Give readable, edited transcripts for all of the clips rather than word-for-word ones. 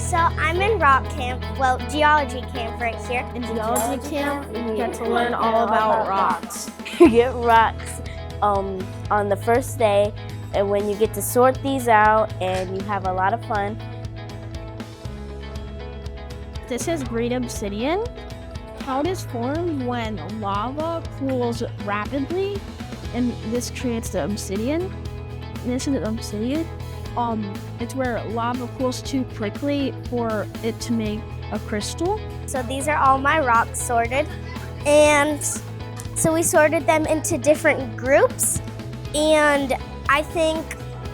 So I'm in rock camp, well, geology camp right here. In geology camp, we get to learn all about rocks. You get rocks on the first day, and when you get to sort these out, and you have a lot of fun. This is great obsidian. How it is formed when lava cools rapidly, and this creates the obsidian. This is obsidian. It's where lava cools too quickly for it to make a crystal. So these are all my rocks sorted. And so we sorted them into different groups. And I think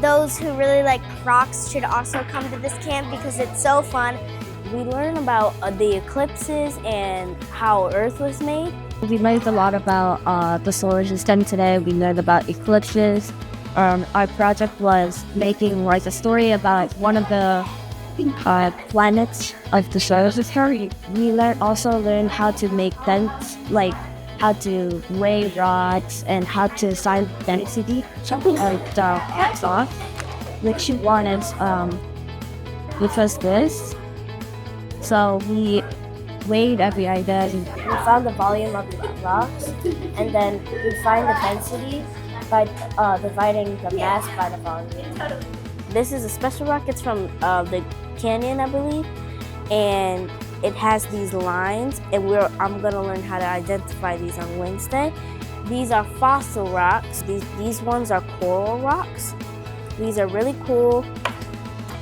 those who really like rocks should also come to this camp because it's so fun. We learn about the eclipses and how Earth was made. We learned a lot about the solar system today. We learned about eclipses. Our project was making a story about one of the planets of the solar system. We also learned how to make dents, like how to weigh rocks and how to find density. Something like the off, which one is which was this. So we weighed every item. We found the volume of the rocks, and then we find the density by dividing the mass by the volume. This is a special rock. It's from the canyon, I believe, and it has these lines, and I'm gonna learn how to identify these on Wednesday. These are fossil rocks. These ones are coral rocks. These are really cool.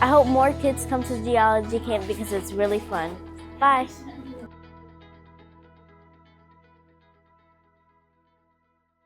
I hope more kids come to geology camp because it's really fun. Bye.